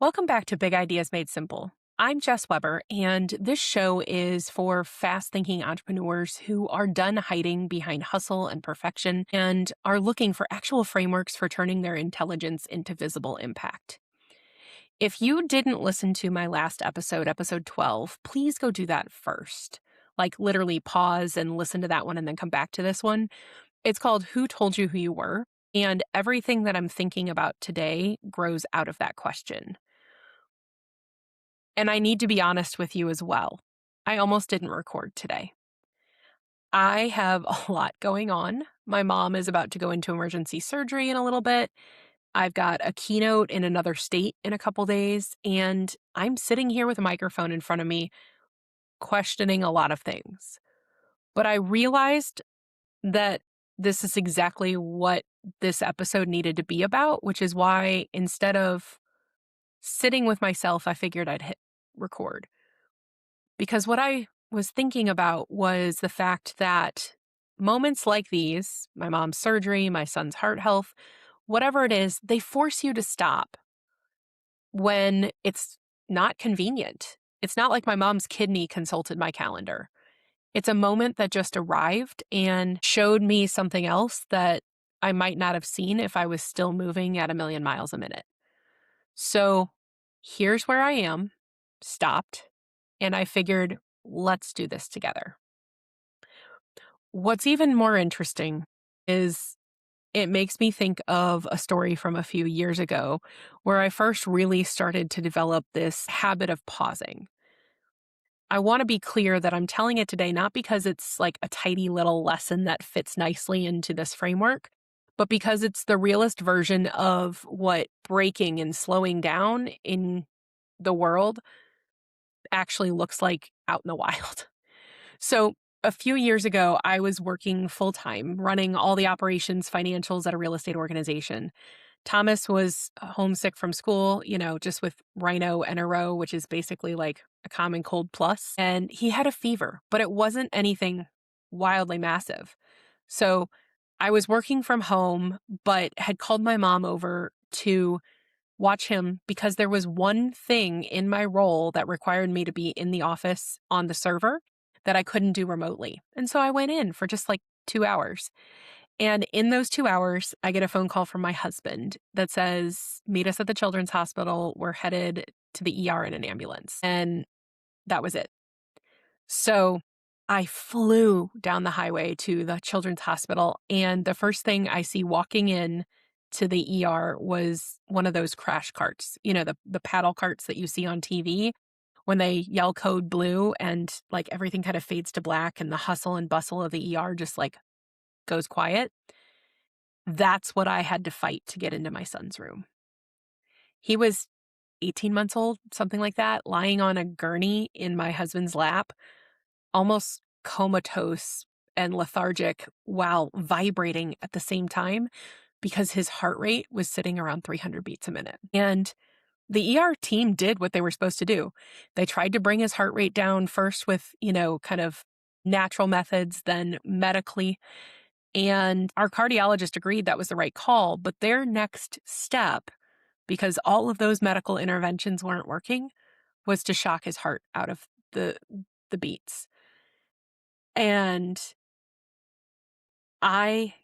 Welcome back to Big Ideas Made Simple. I'm Jess Weber, and this show is for fast thinking entrepreneurs who are done hiding behind hustle and perfection and are looking for actual frameworks for turning their intelligence into visible impact. If you didn't listen to my last episode, episode 12, please go do that first. Like literally pause and listen to that one and then come back to this one. It's called Who Told You Who You Were? And everything that I'm thinking about today grows out of that question. And I need to be honest with you as well. I almost didn't record today. I have a lot going on. My mom is about to go into emergency surgery in a little bit. I've got a keynote in another state in a couple days, and I'm sitting here with a microphone in front of me questioning a lot of things. But I realized that this is exactly what this episode needed to be about, which is why instead of sitting with myself, I figured I'd hit record. Because what I was thinking about was the fact that moments like these, my mom's surgery, my son's heart health, whatever it is, they force you to stop when it's not convenient. It's not like my mom's kidney consulted my calendar. It's a moment that just arrived and showed me something else that I might not have seen if I was still moving at a million miles a minute. So here's where I am, stopped, and I figured, let's do this together. What's even more interesting is it makes me think of a story from a few years ago where I first really started to develop this habit of pausing. I want to be clear that I'm telling it today not because it's like a tidy little lesson that fits nicely into this framework, but because it's the realest version of what breaking and slowing down in the world actually looks like out in the wild. So, a few years ago, I was working full time, running all the operations, financials at a real estate organization. Thomas was homesick from school, just with rhino NRO, which is basically like a common cold plus. And he had a fever, but it wasn't anything wildly massive. So I was working from home, but had called my mom over to watch him because there was one thing in my role that required me to be in the office on the server that I couldn't do remotely. And so I went in for just like 2 hours. And in those 2 hours, I get a phone call from my husband that says, meet us at the children's hospital. We're headed to the ER in an ambulance. And that was it. So I flew down the highway to the children's hospital. And the first thing I see walking in to the ER was one of those crash carts, the paddle carts that you see on TV when they yell code blue and like everything kind of fades to black and the hustle and bustle of the ER just like goes quiet. That's what I had to fight to get into my son's room. He was 18 months old, something like that, lying on a gurney in my husband's lap, almost comatose and lethargic while vibrating at the same time because his heart rate was sitting around 300 beats a minute. And the ER team did what they were supposed to do. They tried to bring his heart rate down first with, kind of natural methods, then medically. And our cardiologist agreed that was the right call. But their next step, because all of those medical interventions weren't working, was to shock his heart out of the beats. And I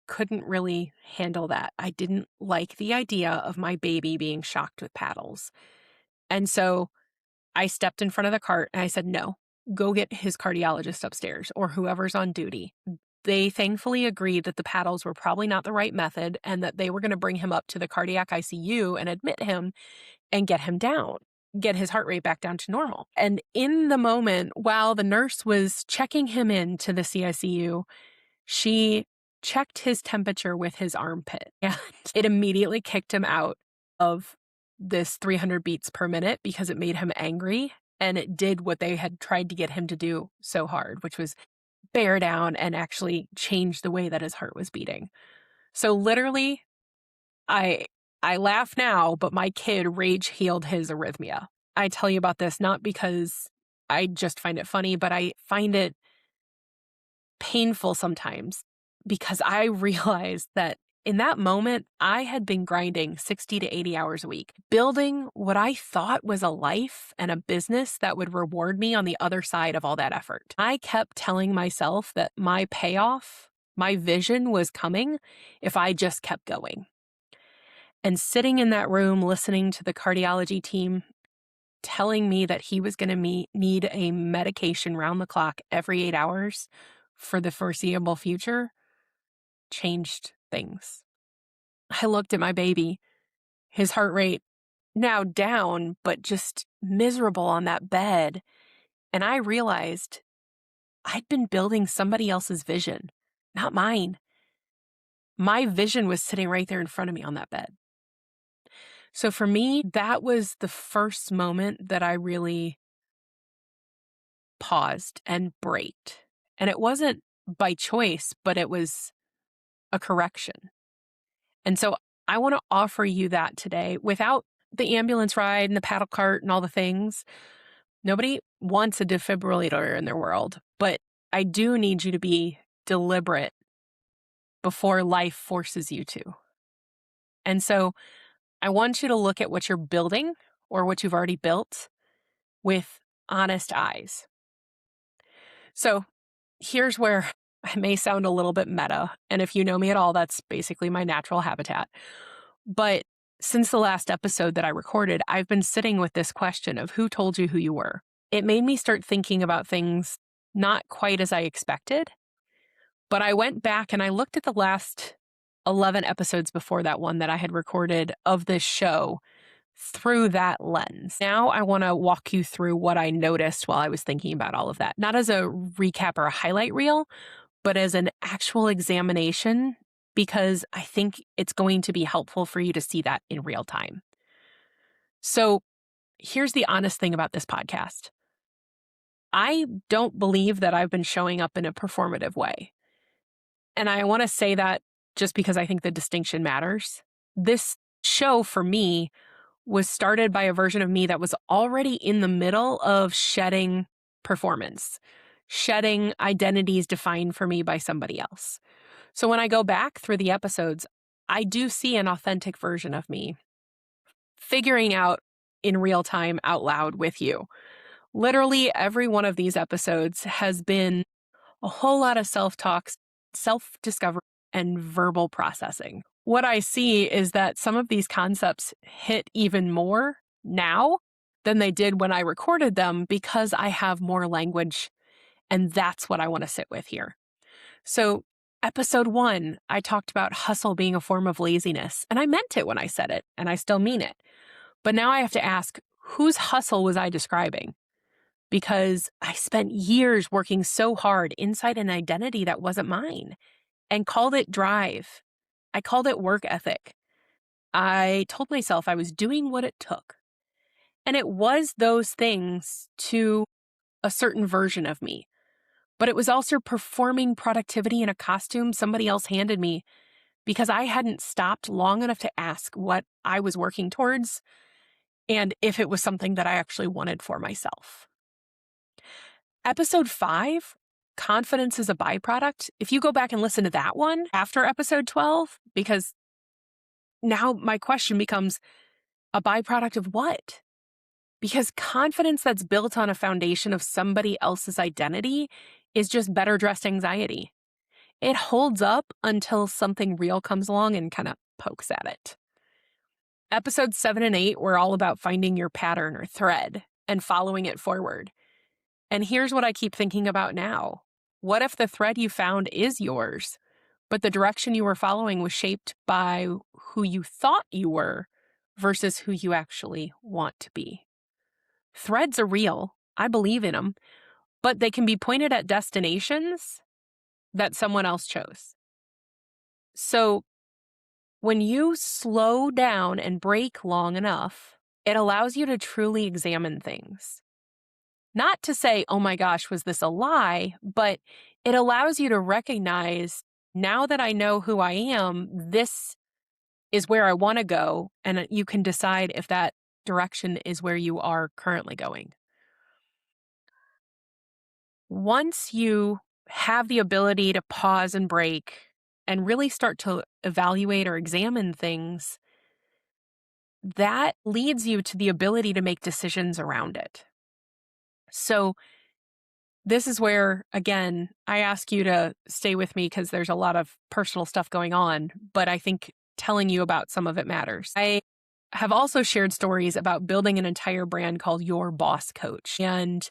couldn't really handle that. I didn't like the idea of my baby being shocked with paddles. And so I stepped in front of the cart and I said, no, go get his cardiologist upstairs or whoever's on duty. They thankfully agreed that the paddles were probably not the right method and that they were going to bring him up to the cardiac ICU and admit him and get him down, get his heart rate back down to normal. And in the moment, while the nurse was checking him into the CICU, she checked his temperature with his armpit and it immediately kicked him out of this 300 beats per minute because it made him angry. And it did what they had tried to get him to do so hard, which was bear down and actually change the way that his heart was beating. So literally, I laugh now, but my kid rage healed his arrhythmia. I tell you about this not because I just find it funny, but I find it painful sometimes because I realize that In that moment, I had been grinding 60 to 80 hours a week, building what I thought was a life and a business that would reward me on the other side of all that effort. I kept telling myself that my payoff, my vision was coming if I just kept going. And sitting in that room listening to the cardiology team telling me that he was going to need a medication round the clock every 8 hours for the foreseeable future changed things. I looked at my baby, his heart rate now down, but just miserable on that bed. And I realized I'd been building somebody else's vision, not mine. My vision was sitting right there in front of me on that bed. So for me, that was the first moment that I really paused and braked. And it wasn't by choice, but it was a correction. And so I want to offer you that today without the ambulance ride and the paddle cart and all the things. Nobody wants a defibrillator in their world, but I do need you to be deliberate before life forces you to. And so I want you to look at what you're building or what you've already built with honest eyes. So here's where I may sound a little bit meta. And if you know me at all, that's basically my natural habitat. But since the last episode that I recorded, I've been sitting with this question of who told you who you were. It made me start thinking about things not quite as I expected. But I went back and I looked at the last 11 episodes before that one that I had recorded of this show through that lens. Now I want to walk you through what I noticed while I was thinking about all of that, not as a recap or a highlight reel, but as an actual examination, because I think it's going to be helpful for you to see that in real time. So here's the honest thing about this podcast. I don't believe that I've been showing up in a performative way. And I want to say that just because I think the distinction matters. This show for me was started by a version of me that was already in the middle of shedding performance, shedding identities defined for me by somebody else. So when I go back through the episodes, I do see an authentic version of me figuring out in real time out loud with you. Literally every one of these episodes has been a whole lot of self-talk, self-discovery, and verbal processing. What I see is that some of these concepts hit even more now than they did when I recorded them because I have more language, and that's what I want to sit with here. So episode 1, I talked about hustle being a form of laziness, and I meant it when I said it, and I still mean it. But now I have to ask, whose hustle was I describing? Because I spent years working so hard inside an identity that wasn't mine and called it drive. I called it work ethic. I told myself I was doing what it took. And it was those things to a certain version of me. But it was also performing productivity in a costume somebody else handed me because I hadn't stopped long enough to ask what I was working towards and if it was something that I actually wanted for myself. Episode 5, confidence is a byproduct. If you go back and listen to that one after episode 12, because now my question becomes a byproduct of what? Because confidence that's built on a foundation of somebody else's identity is just better dressed anxiety. It holds up until something real comes along and kind of pokes at it. Episodes 7 and 8 were all about finding your pattern or thread and following it forward. And here's what I keep thinking about now. What if the thread you found is yours, but the direction you were following was shaped by who you thought you were versus who you actually want to be? Threads are real. I believe in them, but they can be pointed at destinations that someone else chose. So when you slow down and break long enough, it allows you to truly examine things. Not to say, oh my gosh, was this a lie? But it allows you to recognize, now that I know who I am, this is where I want to go. And you can decide if that direction is where you are currently going. Once you have the ability to pause and break and really start to evaluate or examine things, that leads you to the ability to make decisions around it. So, this is where, again, I ask you to stay with me because there's a lot of personal stuff going on, but I think telling you about some of it matters. I have also shared stories about building an entire brand called Your Boss Coach and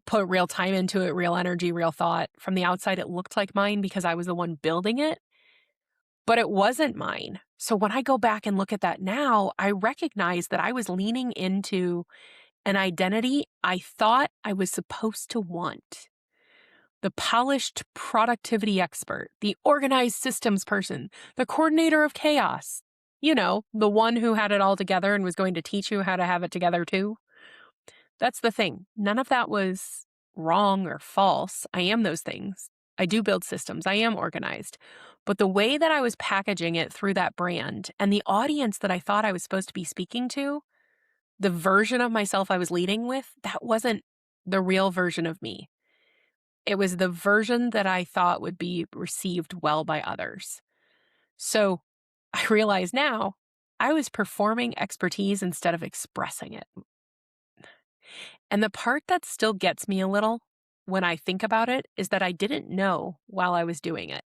put real time into it, real energy, real thought. From the outside, it looked like mine because I was the one building it, but it wasn't mine. So when I go back and look at that now, I recognize that I was leaning into an identity I thought I was supposed to want. The polished productivity expert, the organized systems person, the coordinator of chaos. You know, the one who had it all together and was going to teach you how to have it together too. That's the thing. None of that was wrong or false. I am those things. I do build systems. I am organized. But the way that I was packaging it through that brand and the audience that I thought I was supposed to be speaking to, the version of myself I was leading with, that wasn't the real version of me. It was the version that I thought would be received well by others. So I realize now I was performing expertise instead of expressing it. And the part that still gets me a little when I think about it is that I didn't know while I was doing it.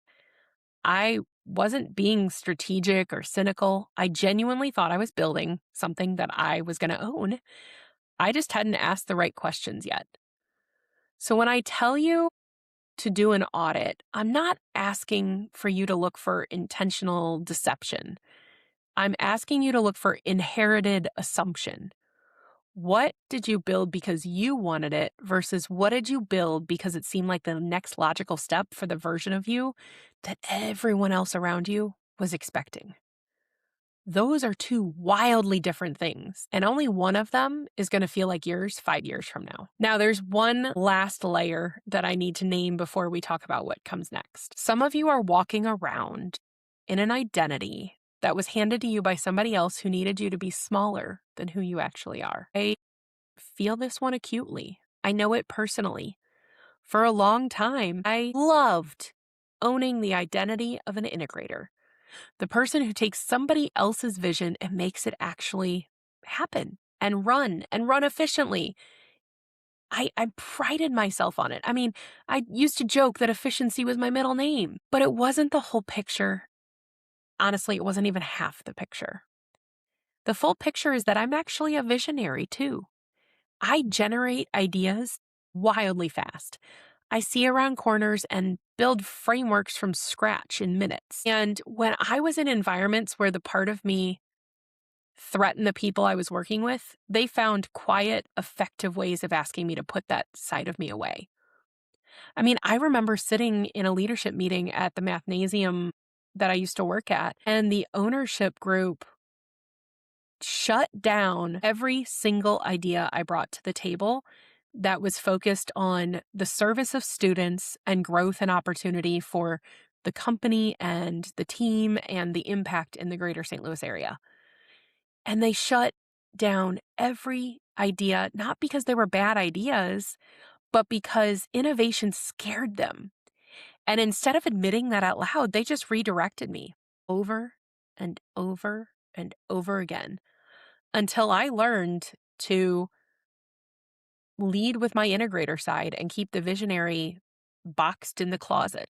I wasn't being strategic or cynical. I genuinely thought I was building something that I was going to own. I just hadn't asked the right questions yet. So when I tell you to do an audit, I'm not asking for you to look for intentional deception. I'm asking you to look for inherited assumption. What did you build because you wanted it versus what did you build because it seemed like the next logical step for the version of you that everyone else around you was expecting? Those are two wildly different things, and only one of them is going to feel like yours 5 years from now. Now, there's one last layer that I need to name before we talk about what comes next. Some of you are walking around in an identity that was handed to you by somebody else who needed you to be smaller than who you actually are. I feel this one acutely. I know it personally. For a long time, I loved owning the identity of an integrator. The person who takes somebody else's vision and makes it actually happen and run efficiently. I prided myself on it. I mean, I used to joke that efficiency was my middle name, but it wasn't the whole picture. Honestly, it wasn't even half the picture. The full picture is that I'm actually a visionary too. I generate ideas wildly fast. I see around corners and build frameworks from scratch in minutes. And when I was in environments where the part of me threatened the people I was working with, they found quiet, effective ways of asking me to put that side of me away. I mean, I remember sitting in a leadership meeting at the mathnasium that I used to work at, and the ownership group shut down every single idea I brought to the table that was focused on the service of students and growth and opportunity for the company and the team and the impact in the greater St. Louis area. And they shut down every idea, not because they were bad ideas, but because innovation scared them. And instead of admitting that out loud, they just redirected me over and over and over again until I learned to lead with my integrator side and keep the visionary boxed in the closet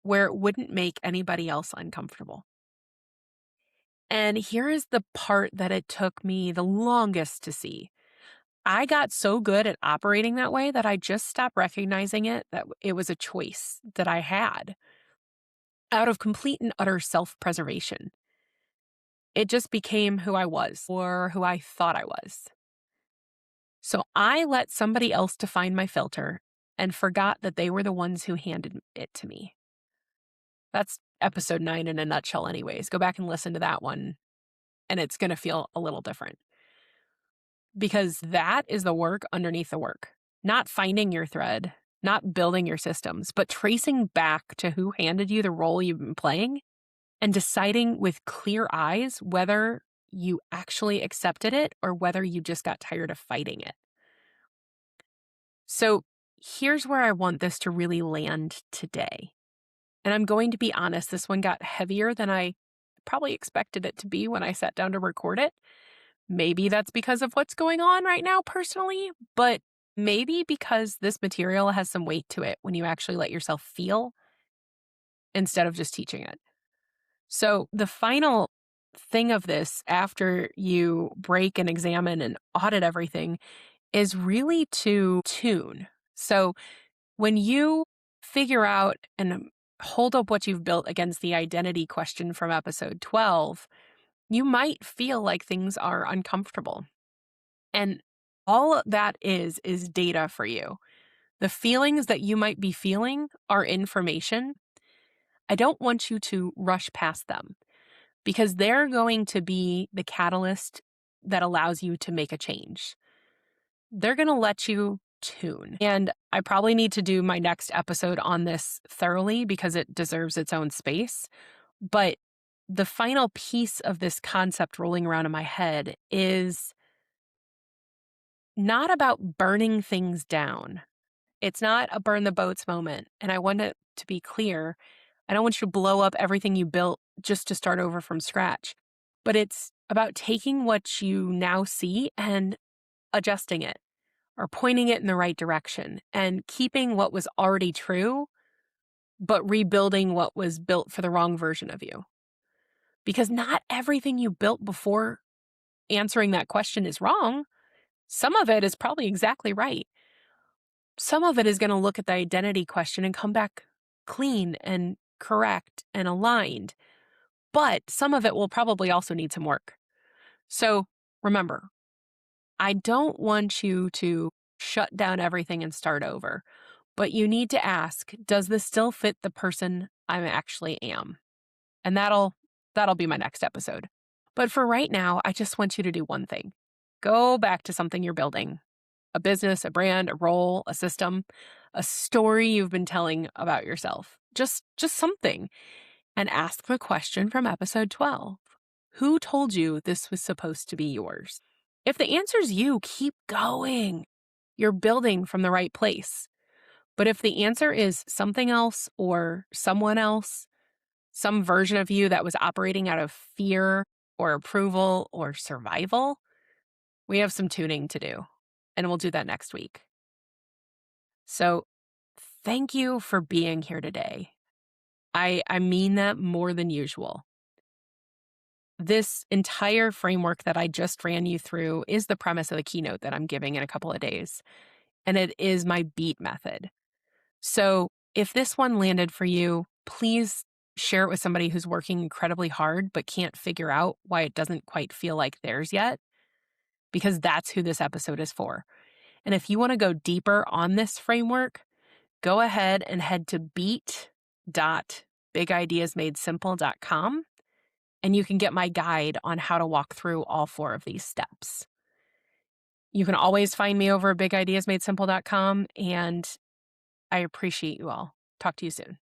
where it wouldn't make anybody else uncomfortable. And here is the part that it took me the longest to see. I got so good at operating that way that I just stopped recognizing it, that it was a choice that I had out of complete and utter self-preservation. It just became who I was or who I thought I was. So I let somebody else define my filter and forgot that they were the ones who handed it to me. That's episode 9 in a nutshell anyways. Go back and listen to that one, and it's going to feel a little different. Because that is the work underneath the work. Not finding your thread, not building your systems, but tracing back to who handed you the role you've been playing and deciding with clear eyes whether you actually accepted it or whether you just got tired of fighting it. So here's where I want this to really land today. And I'm going to be honest, this one got heavier than I probably expected it to be when I sat down to record it. Maybe that's because of what's going on right now personally, but maybe because this material has some weight to it when you actually let yourself feel instead of just teaching it. So, the final thing of this after you break and examine and audit everything is really to tune. So, when you figure out and hold up what you've built against the identity question from episode 12, you might feel like things are uncomfortable. And all that is data for you. The feelings that you might be feeling are information. I don't want you to rush past them because they're going to be the catalyst that allows you to make a change. They're going to let you tune. And I probably need to do my next episode on this thoroughly because it deserves its own space. But the final piece of this concept rolling around in my head is not about burning things down. It's not a burn the boats moment. And I want it to be clear. I don't want you to blow up everything you built just to start over from scratch. But it's about taking what you now see and adjusting it or pointing it in the right direction and keeping what was already true, but rebuilding what was built for the wrong version of you. Because not everything you built before answering that question is wrong. Some of it is probably exactly right. Some of it is going to look at the identity question and come back clean and correct and aligned. But some of it will probably also need some work. So remember, I don't want you to shut down everything and start over, but you need to ask, does this still fit the person I actually am? And that'll be my next episode. But for right now, I just want you to do one thing. Go back to something you're building. A business, a brand, a role, a system, a story you've been telling about yourself. Just something. And ask the question from episode 12. Who told you this was supposed to be yours? If the answer is you, keep going. You're building from the right place. But if the answer is something else or someone else, some version of you that was operating out of fear or approval or survival, we have some tuning to do. And we'll do that next week. So thank you for being here today. I mean that more than usual. This entire framework that I just ran you through is the premise of the keynote that I'm giving in a couple of days. And it is my beat method. So if this one landed for you, please share it with somebody who's working incredibly hard but can't figure out why it doesn't quite feel like theirs yet, because that's who this episode is for. And if you want to go deeper on this framework, go ahead and head to beat.bigideasmadesimple.com and you can get my guide on how to walk through all 4 of these steps. You can always find me over at bigideasmadesimple.com, and I appreciate you all. Talk to you soon.